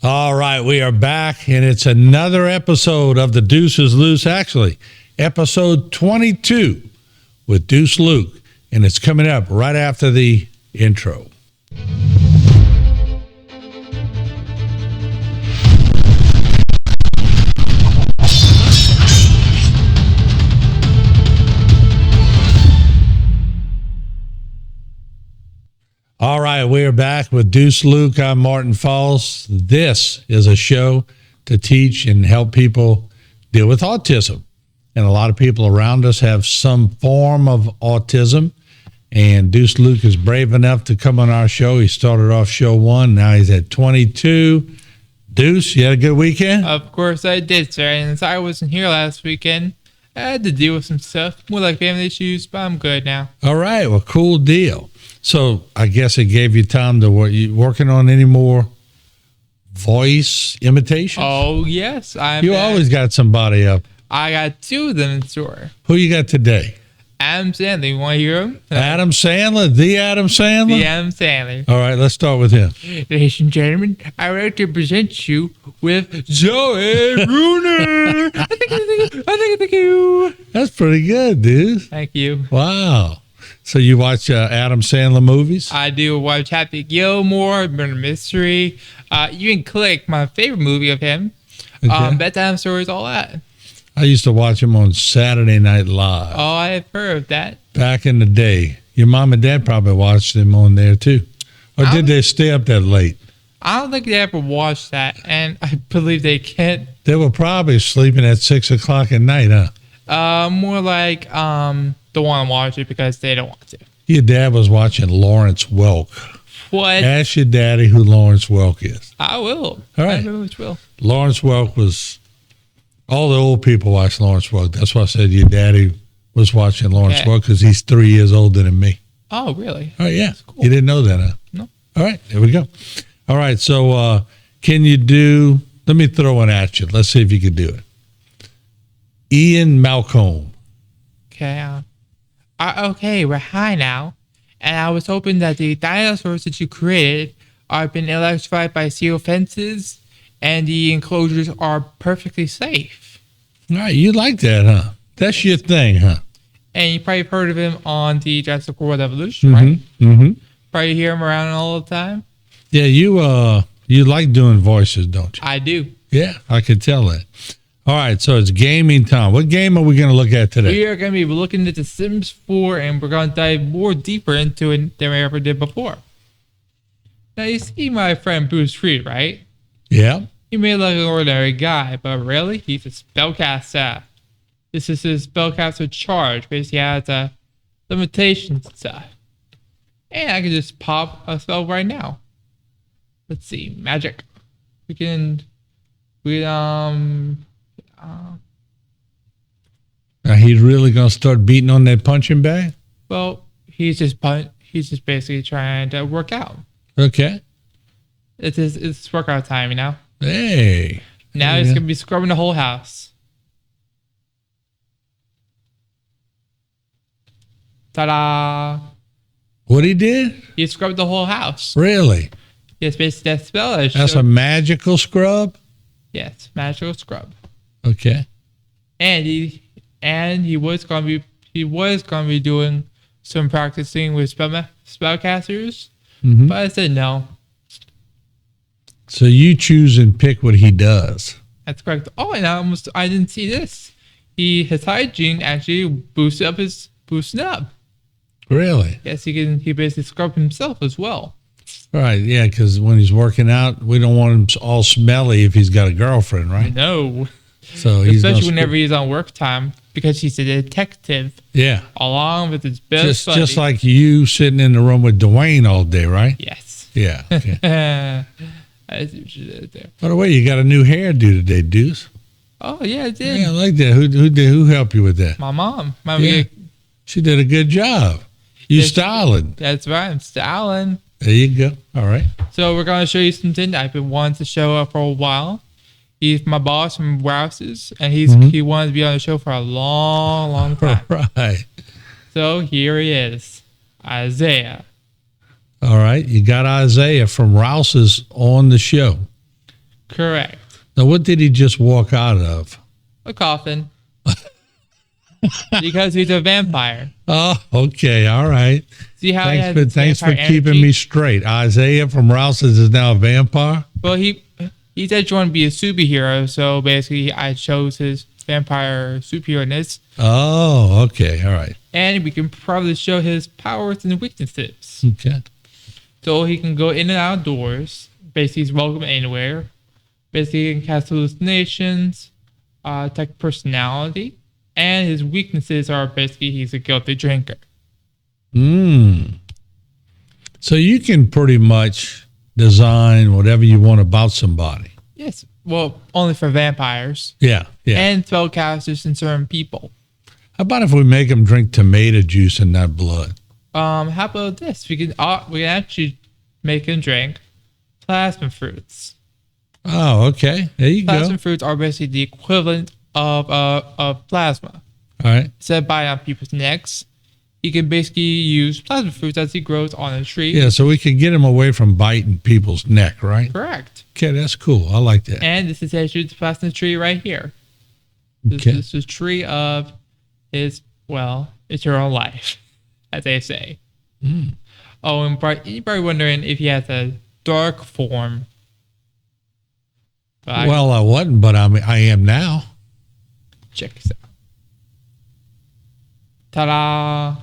All right, we are back, and it's another episode of the Deuce is Leuce, actually, episode 22 with Deuce Luke, and it's coming up right after the intro. All right, we are back with Deuce Luke. I'm Martin Falls. This is a show to teach and help people deal with autism. And a lot of people around us have some form of autism. And Deuce Luke is brave enough to come on our show. He started off show 1. Now he's at 22. Deuce, you had a good weekend? Of course I did, sir. And since I wasn't here last weekend, I had to deal with some stuff, more like family issues, but I'm good now. All right, well, cool deal. So I guess it gave you time to work. You working on any more voice imitations? Oh, yes. You always got somebody up. I got 2 of them in store. Who you got today? Adam Sandler. You want to hear him? Adam Sandler? The Adam Sandler? The Adam Sandler. All right, let's start with him. Ladies and gentlemen, I would like to present you with Joey Bruner. Thank you. That's pretty good, dude. Thank you. Wow. So you watch Adam Sandler movies? I do watch Happy Gilmore, Murder Mystery. You can click my favorite movie of him. Okay. Bedtime Stories, all that. I used to watch him on Saturday Night Live. Oh, I have heard of that. Back in the day. Your mom and dad probably watched him on there too. Or did they stay up that late? I don't think they ever watched that, and I believe they can't. They were probably sleeping at 6 o'clock at night, huh? More like don't want to watch it because they don't want to. Your dad was watching Lawrence Welk. What? Ask your daddy who Lawrence Welk is. I will. All right. I very much will. Lawrence Welk was, all the old people watch Lawrence Welk. That's why I said your daddy was watching Lawrence Welk because he's 3 years older than me. Oh, really? Oh, yeah. That's cool. You didn't know that, huh? No. All right. There we go. All right. So can you do, let me throw one at you. Let's see if you can do it. Ian Malcolm. Okay. Okay, we're high now. And I was hoping that the dinosaurs that you created are been electrified by steel fences and the enclosures are perfectly safe. All right. You like that, huh? That's your thing, huh? And you probably heard of him on the Jurassic World Evolution, right? Mm-hmm. Probably hear him around all the time. Yeah, you like doing voices, don't you? I do. Yeah, I could tell that. All right, so it's gaming time. What game are we going to look at today? We are going to be looking at The Sims 4, and we're going to dive more deeper into it than we ever did before. Now, you see my friend Bruce Reed, right? Yeah. He may look like an ordinary guy, but really, he's a spellcaster. This is his spellcaster charge, because he has limitations and stuff. And I can just pop a spell right now. Let's see, magic. Now he's really gonna start beating on that punching bag? Well, he's just basically trying to work out. Okay. It's workout time, you know. Hey. Now he's gonna be scrubbing the whole house. Ta-da! What he did? He scrubbed the whole house. Really? Yes, basically that spell. That's a magical scrub? Yes, magical scrub. Okay. And he was gonna be doing some practicing with spellcasters, but I said no. So you choose and pick what he does. That's correct. Oh, and I didn't see this. His hygiene actually boosted up. Really? Yes, he basically scrub himself as well. Right, yeah, because when he's working out, we don't want him all smelly if he's got a girlfriend, right? No. So he's especially whenever he's on work time, because he's a detective. Yeah. Along with his best buddy. Just like you sitting in the room with Dwayne all day, right? Yes. Yeah. Okay. I see what you did there. By the way, you got a new hairdo today, Deuce. Oh yeah, I did. Yeah, I like that. Who helped you with that? My mom. She did a good job. You styling. That's right. I'm styling. There you go. All right. So we're going to show you something I've been wanting to show up for a while. He's my boss from Rouse's, and he wanted to be on the show for a long, long time. Right. So here he is, Isaiah. All right. You got Isaiah from Rouse's on the show. Correct. Now, what did he just walk out of? A coffin. Because he's a vampire. Oh, okay. All right. See how Thanks for keeping energy? me straight. Isaiah from Rouse's is now a vampire? Well, he said you want to be a superhero, so basically I chose his vampire superhero-ness. Oh, okay. All right. And we can probably show his powers and weaknesses. Okay. So he can go in and out doors. Basically, he's welcome anywhere. Basically, he can cast hallucinations, attack personality, and his weaknesses are basically he's a guilty drinker. So you can pretty much design whatever you want about somebody. Yes. Well, only for vampires. Yeah. And spellcasters and certain people. How about if we make them drink tomato juice and not blood? How about this? We can actually make him drink plasma fruits. Oh, okay. There you Plasma go. fruits are basically the equivalent of plasma. All right. Instead of biting on people's necks, he can basically use plasma fruits as he grows on a tree. Yeah, so we can get him away from biting people's neck, right? Correct. Okay, that's cool. I like that. And this is actually the plasma tree right here. This is a tree of his, eternal life, as they say. Oh, and you're probably wondering if he has a dark form. But I wasn't, but I am now. check this out. Ta-da!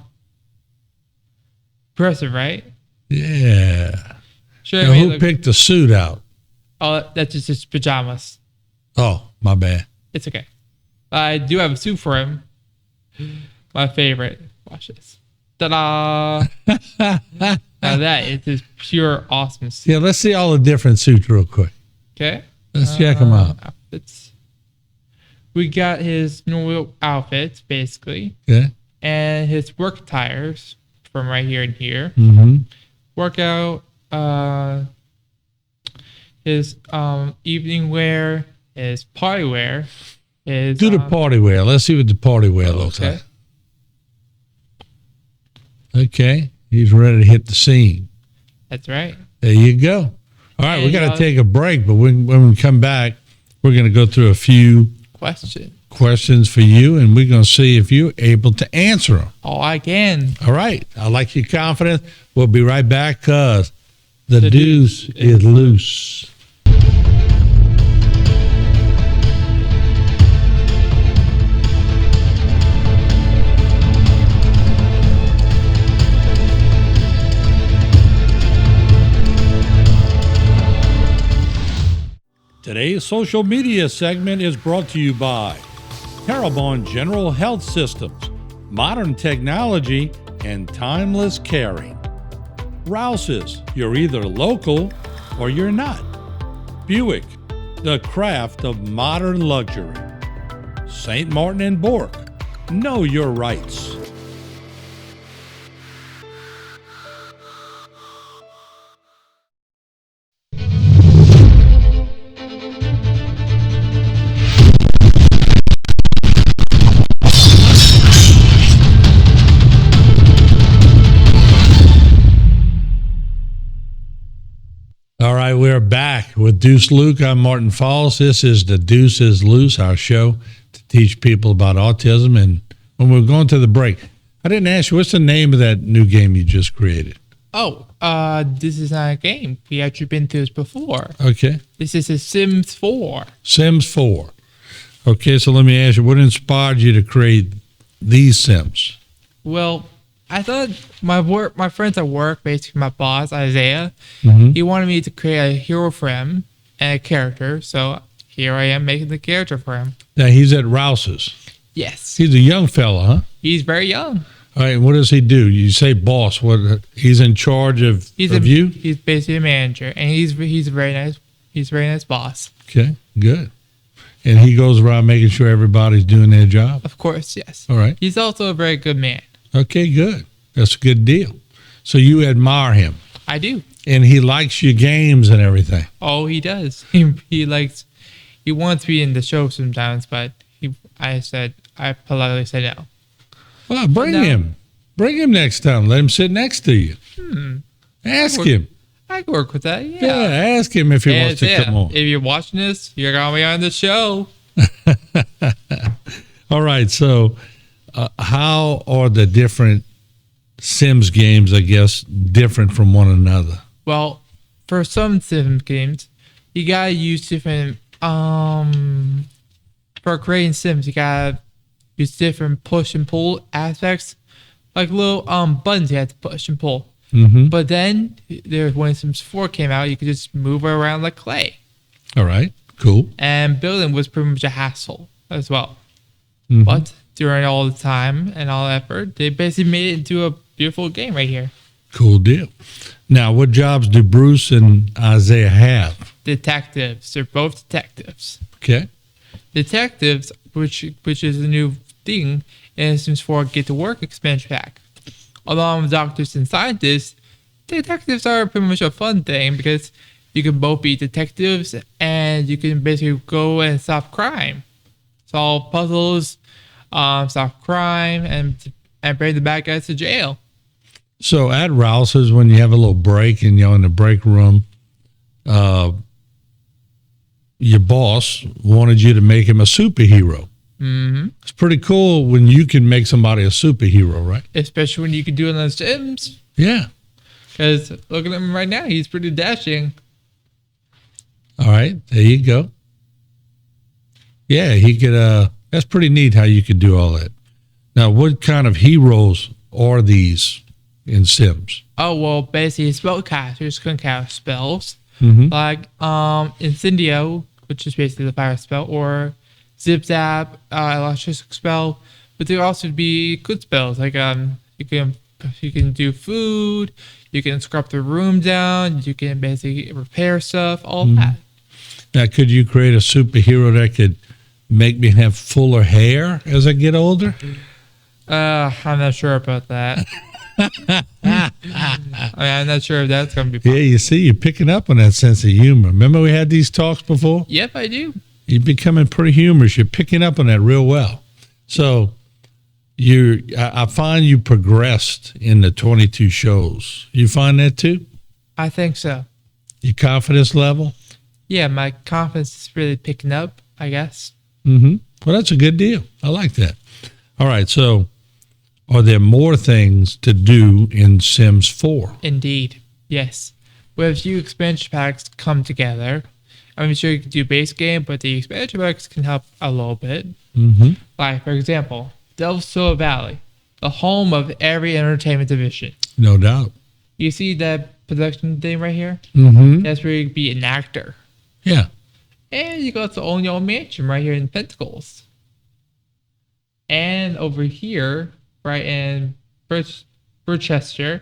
Impressive, right? Yeah. Sure. Now, who picked the suit out? Oh, that's just his pajamas. Oh, my bad. It's okay. I do have a suit for him. My favorite. Watch this. Ta-da! Now that is his pure awesomeness. Yeah, let's see all the different suits real quick. Okay. Let's check them out. Outfits. We got his normal outfits, basically, Yeah. and his work attires from right here and here. Mm-hmm. Workout, his evening wear, his party wear, his Do the party wear. Let's see what the party wear looks okay. like. Okay. He's ready to hit the scene. That's right. There you go. All right, we And, got to take a break, but when we come back, we're going to go through a few questions for you, and we're going to see if you're able to answer them. Oh, I can. All right. I like your confidence. We'll be right back because the deuce is loose. Today's social media segment is brought to you by Terrebonne General Health Systems, modern technology, and timeless caring. Rouse's, you're either local or you're not. Buick, the craft of modern luxury. St. Martin and Bork, know your rights. All right, we're back with Deuce Luke. I'm Martin Falls. This is the Deuce is Loose, our show to teach people about autism. And when we're going to the break, I didn't ask you, what's the name of that new game you just created? Oh, this is not a game. We actually been through this before. Okay. This is a Sims 4. Sims 4. Okay, so let me ask you, what inspired you to create these Sims? Well, I thought my friends at work, basically my boss, Isaiah, he wanted me to create a hero for him and a character. So here I am making the character for him. Now, he's at Rouse's. Yes. He's a young fella, huh? He's very young. All right, what does he do? You say boss. What? He's in charge of you? He's basically a manager, and he's a very nice. He's a very nice boss. Okay, good. And he goes around making sure everybody's doing their job? Of course, yes. All right. He's also a very good man. Okay, good. That's a good deal. So you admire him. I do. And he likes your games and everything. Oh, he does. He wants to be in the show sometimes, but I politely said no. Well, bring him. Bring him next time. Let him sit next to you. Ask him. I can work with that. Yeah, Yeah. ask him if he And wants to come on. if you're watching this, you're gonna be on the show. All right. So, how are the different Sims games, I guess, different from one another? Well, for some Sim games, you gotta use different for creating Sims, you gotta use different push and pull aspects, like little buttons you have to push and pull. Mm-hmm. But then there's when Sims 4 came out, you could just move around like clay. All right. Cool. And building was pretty much a hassle as well. Mm-hmm. But during all the time and all the effort, they basically made it into a beautiful game right here. Cool deal. Now, what jobs do Bruce and Isaiah have? Detectives. They're both detectives. Okay. Detectives, which is a new thing in Sims 4 Get to Work expansion pack. Along with doctors and scientists, detectives are pretty much a fun thing because you can both be detectives and you can basically go and solve crime, solve puzzles, solve crime, and bring the bad guys to jail. So at Rouse's, when you have a little break and you're in the break room, your boss wanted you to make him a superhero. Mm-hmm. It's pretty cool when you can make somebody a superhero, right? Especially when you can do it on the Sims. Yeah. Because look at him right now, he's pretty dashing. All right, there you go. Yeah, he could. That's pretty neat how you could do all that. Now, what kind of heroes are these in Sims? Oh, well, basically spellcasters can cast spells. Mm-hmm. Like Incendio, which is basically the fire spell, or Zip Zap, electric spell. But there also be good spells like you can do food, you can scrub the room down, you can basically repair stuff, all that. Now, could you create a superhero that could make me have fuller hair as I get older? I'm not sure about that. I'm not sure if that's gonna be possible. Yeah, you see, you're picking up on that sense of humor. Remember we had these talks before? Yep, I do. You're becoming pretty humorous. You're picking up on that real well. So I find you progressed in the 22 shows. You find that too? I think so. Your confidence level? Yeah, my confidence is really picking up, I guess. Mm-hmm. Well, that's a good deal. I like that. All right, so are there more things to do in Sims 4? Indeed, yes. With a few expansion packs come together, I'm sure you can do base game, but the expansion packs can help a little bit. Mm-hmm. Like, for example, Delso Valley, the home of every entertainment division. No doubt. You see that production thing right here? Mm-hmm. That's where you can be an actor. Yeah. And you got to own your own mansion right here in Pentacles. And over here, right in Birchester,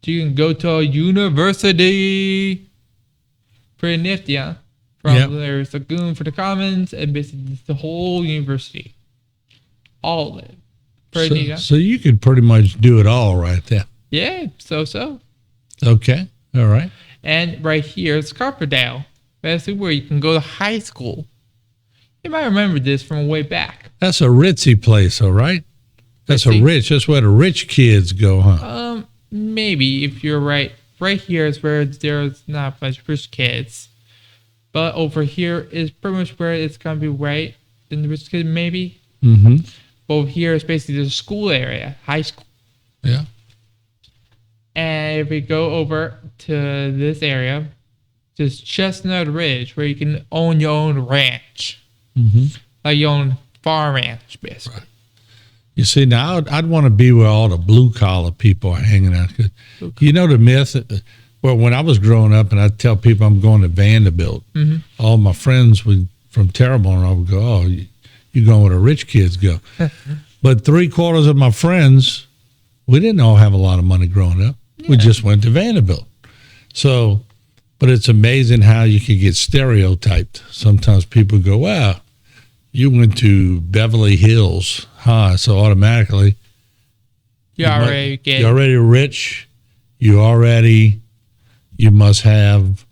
you can go to a university. Pretty nifty, huh? There's a Lagoon for the Commons, and basically the whole university. All of it. Pretty neat, huh? So you could pretty much do it all right there. Yeah, so. Okay. All right. And right here is Carperdale. Basically where you can go to high school. You might remember this from way back. That's a ritzy place, all right? That's that's where the rich kids go, huh? Maybe if you're right. Right here is where there's not much rich kids. But over here is pretty much where it's gonna be right in the rich kid, maybe. Mm-hmm. But over here is basically the school area, high school. Yeah. And if we go over to this area, there's Chestnut Ridge, where you can own your own ranch. Mm-hmm. Like your own farm ranch, basically. Right. You see, now I'd want to be where all the blue-collar people are hanging out. You know the myth? Well, when I was growing up and I'd tell people I'm going to Vanderbilt, all my friends from Terrebonne, I would go, oh, you're going where the rich kids go. But 3/4 of my friends, we didn't all have a lot of money growing up. Yeah. We just went to Vanderbilt. So, but it's amazing how you can get stereotyped. Sometimes people go, wow, you went to Beverly Hills High, so automatically you're already rich. You must have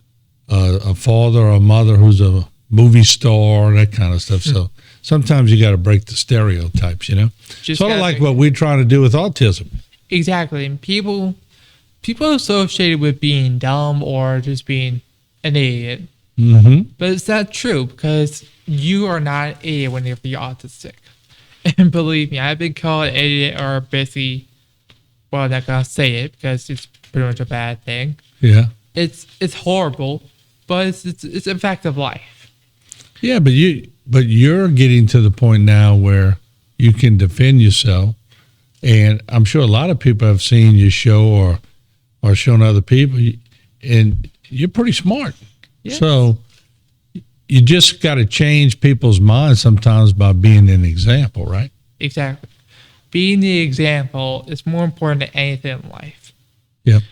a father or a mother who's a movie star, that kind of stuff. So sometimes you got to break the stereotypes, you know? Sort of like what we're trying to do with autism. Exactly. And people people associated with being dumb or just being an idiot. Mm-hmm. But it's not true because you are not an idiot when you're autistic. And believe me, I've been called an idiot or basically, well, I'm not gonna say it because it's pretty much a bad thing. Yeah. It's horrible, but it's a fact of life. Yeah, but you're getting to the point now where you can defend yourself, and I'm sure a lot of people have seen your show or shown other people, and you're pretty smart. Yes. So you just got to change people's minds sometimes by being an example, right? Exactly. Being the example is more important than anything in life. Yep.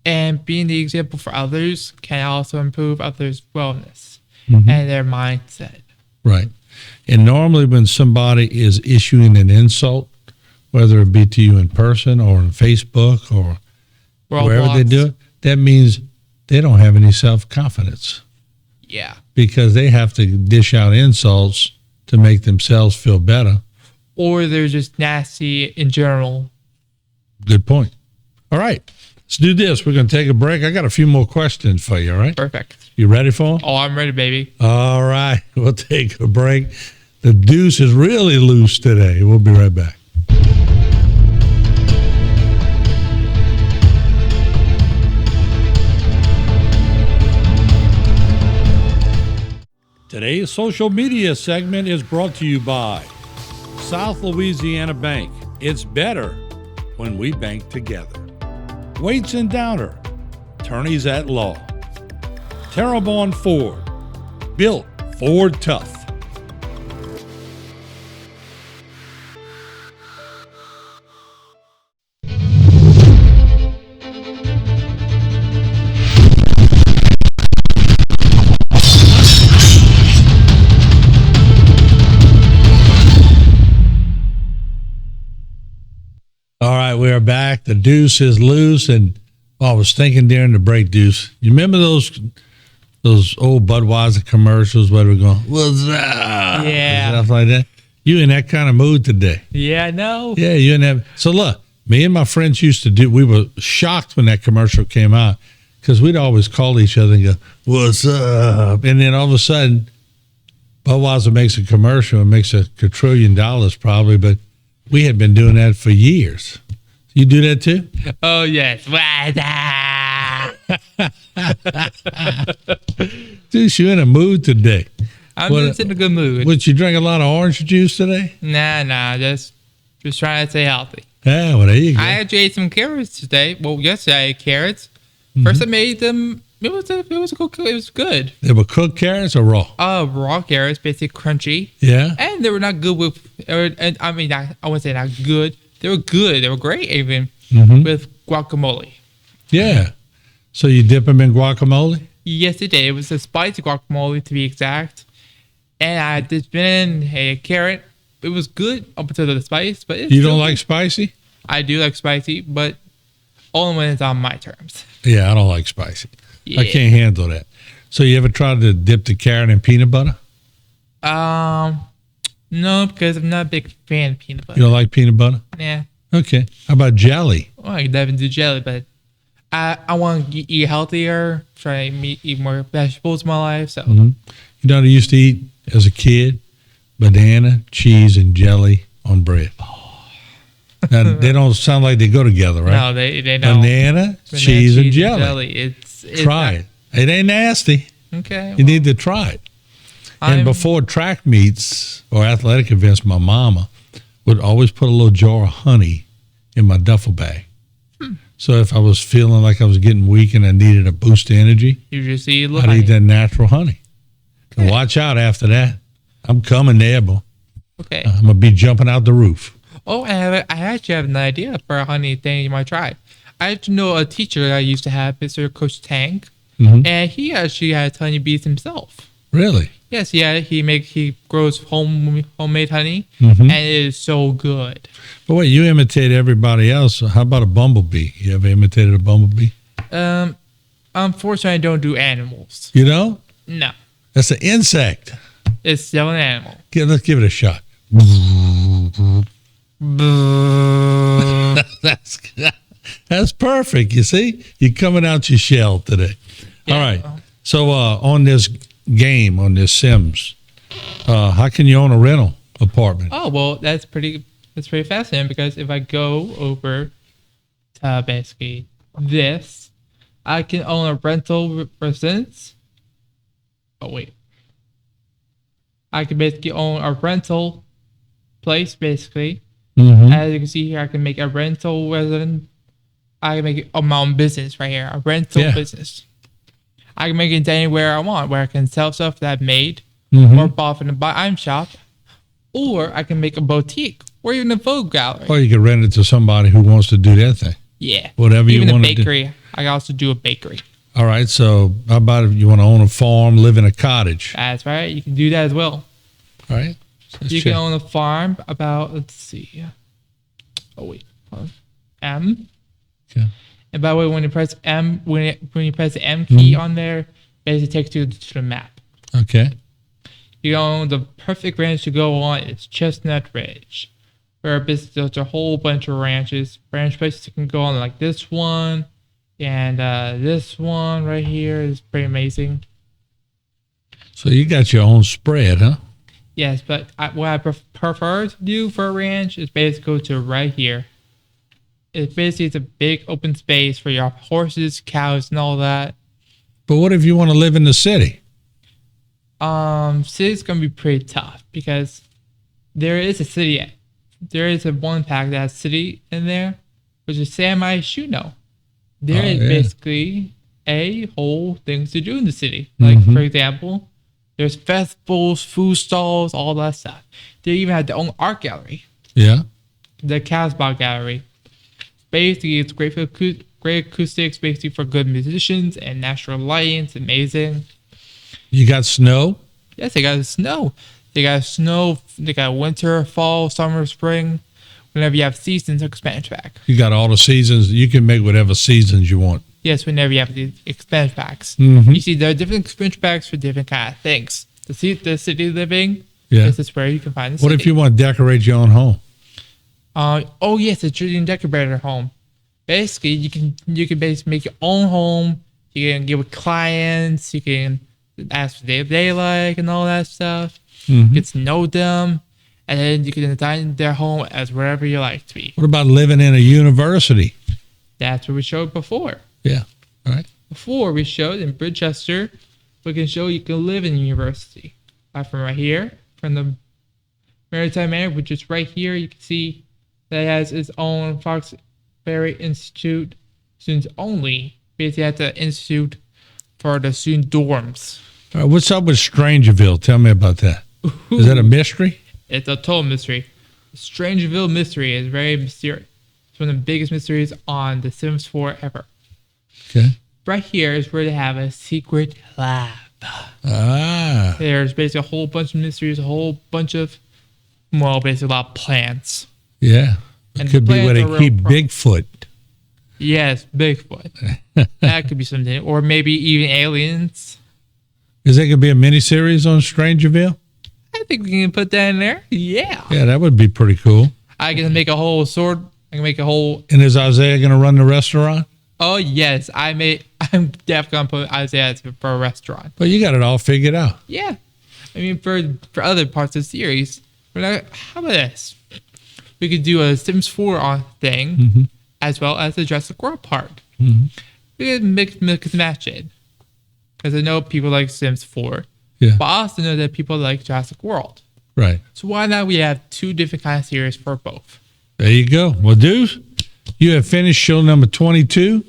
And being the example for others can also improve others' wellness and their mindset. Right. And normally when somebody is issuing an insult, whether it be to you in person or on Facebook or wherever they do it, that means they don't have any self-confidence. Yeah. Because they have to dish out insults to make themselves feel better. Or they're just nasty in general. Good point. All right. Let's do this. We're going to take a break. I got a few more questions for you, all right? Perfect. You ready for them? Oh, I'm ready, baby. All right. We'll take a break. The Deuce is really loose today. We'll be right back. Today's social media segment is brought to you by South Louisiana Bank. It's better when we bank together. Waits and Downer, attorneys at law. Terrebonne Ford, built Ford tough. All right, we are back. The Deuce is loose, and I was thinking during the break, Deuce, you remember those old Budweiser commercials where we're going, what's up? Yeah. And stuff like that. You in that kind of mood today. Yeah, I know. Yeah, you in that. So look, me and my friends used to we were shocked when that commercial came out because we'd always call each other and go, what's up? And then all of a sudden, Budweiser makes a commercial and makes a quadrillion dollars probably, but we had been doing that for years. You do that too? Oh, yes. Dude, you in a mood today. I'm just in a good mood. Would you drink a lot of orange juice today? Nah. Just trying to stay healthy. Yeah, well, there you go. I actually ate some carrots today. Well, yesterday I ate carrots. First I made them. It was good. They were cooked carrots or raw? Raw carrots, basically crunchy. Yeah. And they were not good with. I wouldn't say not good. They were good. They were great even with guacamole. Yeah. So you dip them in guacamole? Yes, it did. It was a spicy guacamole to be exact. And I dipped in a carrot. It was good up until the spice, but you don't like spicy? I do like spicy, but only when it's on my terms. Yeah, I don't like spicy. Yeah. I can't handle that. So you ever tried to dip the carrot in peanut butter? No, because I'm not a big fan of peanut butter. You don't like peanut butter? Yeah. Okay. How about jelly? Well, I can dive into jelly, but I want to eat healthier, try to eat more vegetables in my life. So You know what I used to eat as a kid? Banana, cheese, and jelly on bread. Now, they don't sound like they go together, right? No, they don't. Banana, cheese, and jelly. It's try it. It ain't nasty. Okay. You need to try it. And before track meets or athletic events, my mama would always put a little jar of honey in my duffel bag. So if I was feeling like I was getting weak and I needed a boost of energy, you just eat a little I'd honey. eat that natural honey. Okay. And watch out after that. I'm coming there, boy. Okay. I'm going to be jumping out the roof. Oh, I actually have an idea for a honey thing you might try. I actually know a teacher that I used to have, Mr. Coach Tank, and he actually has honeybees himself. Really? Yes, yeah. He grows homemade honey, and it is so good. But wait, you imitate everybody else. How about a bumblebee? You ever imitated a bumblebee? Unfortunately, I don't do animals. You know? No. That's an insect. It's still an animal. Let's give it a shot. That's perfect. You see, you're coming out your shell today. Yeah. All right. So on this game, on this Sims, how can you own a rental apartment? Oh, well, that's pretty fascinating because if I go over to basically this, I can own a rental residence. Oh, wait. I can basically own a rental place, basically. Mm-hmm. As you can see here, I can make a rental resident. I can make it my own business right here, a rental business. I can make it into anywhere I want, where I can sell stuff that I've made or bought from the item shop, or I can make a boutique or even a photo gallery. Or you can rent it to somebody who wants to do that thing. Yeah. Whatever even you want a to do. bakery. I can also do a bakery. All right. So how about if you want to own a farm, live in a cottage? That's right. You can do that as well. All right. You can own a farm about, let's see. Oh, wait. M. Okay. And by the way, when you press M, when you press the M key on there, basically takes you to the map. Okay. You know, the perfect ranch to go on is Chestnut Ridge, where there's a whole bunch of ranch places you can go on, like this one, and this one right here is pretty amazing. So you got your own spread, huh? Yes, but what I prefer to do for a ranch is basically go to right here. It's a big open space for your horses, cows, and all that. But what if you want to live in the city? City's gonna be pretty tough because there is a one pack that has city in there, which is San Myshuno. There is basically a whole things to do in the city. Like for example, there's festivals, food stalls, all that stuff. They even have their own art gallery. Yeah. The Casbah Gallery. Basically, it's great for great acoustics, basically for good musicians and natural lighting. It's amazing. You got snow? Yes, they got snow. They got winter, fall, summer, spring. Whenever you have seasons, expansion pack. You got all the seasons. You can make whatever seasons you want. Yes, whenever you have the expansion packs. Mm-hmm. You see, there are different expansion packs for different kind of things. The city living, this is where you can find the city. What if you want to decorate your own home? Oh yes, it's a decorator home. Basically, you can basically make your own home. You can get with clients. You can ask what they like and all that stuff. Get to know them, and then you can design their home as wherever you like to be. What about living in a university? That's what we showed before. Yeah. All right. Before we showed in Bridgechester, we can show you can live in a university. From right here, from the Maritime Manor, which is right here, you can see that it has its own Foxbury Institute, students only. Basically, that's an institute for the student dorms. All right, what's up with Strangerville? Tell me about that. Is that a mystery? It's a total mystery. The Strangerville mystery is very mysterious. It's one of the biggest mysteries on The Sims 4 ever. Okay. Right here is where they have a secret lab. Ah. There's basically a whole bunch of mysteries, a whole bunch of, basically a lot of plants. Yeah. It And could the be where they plants are keep real Bigfoot. Yes, Bigfoot. That could be something. Or maybe even aliens. Is there going to be a miniseries on Strangerville? I think we can put that in there. Yeah. Yeah, that would be pretty cool. I can make a whole sword. I can make a whole. And is Isaiah going to run the restaurant? Oh, yes. I'm definitely going to put Isaiah for a restaurant. Well, you got it all figured out. Yeah. I mean, for other parts of the series, how about this? We could do a Sims 4 thing, as well as the Jurassic World part. We could mix and match it. Because I know people like Sims 4. Yeah. But I also know that people like Jurassic World. Right. So why not we have two different kind of series for both? There you go. Well, Deuce, you have finished show number 22.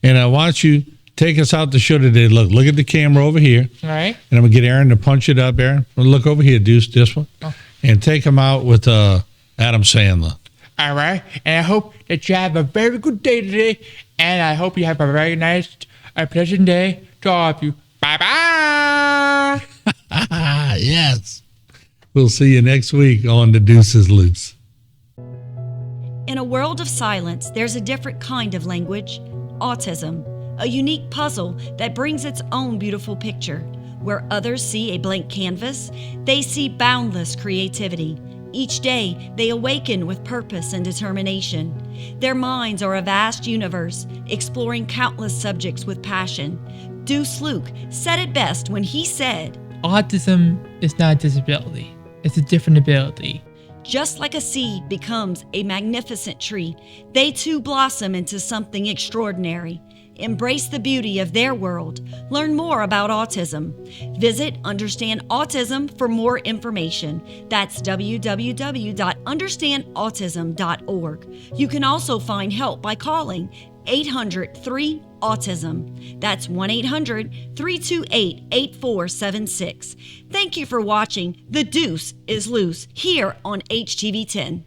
And I want you take us out the show today. Look at the camera over here. All right. And I'm going to get Aaron to punch it up, Aaron. Well, look over here, Deuce, this one. Oh. And take him out with Adam Sandler. All right. And I hope that you have a very good day today. And I hope you have a very nice, pleasant day to all of you. Bye-bye. Yes. We'll see you next week on The Deuce is Loose. In a world of silence, there's a different kind of language, autism, a unique puzzle that brings its own beautiful picture. Where others see a blank canvas, they see boundless creativity. Each day, they awaken with purpose and determination. Their minds are a vast universe, exploring countless subjects with passion. Deuce said it best when he said, Autism is not a disability, it's a different ability. just like a seed becomes a magnificent tree, they too blossom into something extraordinary. Embrace the beauty of their world. Learn more about autism. Visit Understand Autism for more information. That's www.understandautism.org. You can also find help by calling 800-3-AUTISM. That's 1-800-328-8476. Thank you for watching The Deuce is Loose here on HTV10.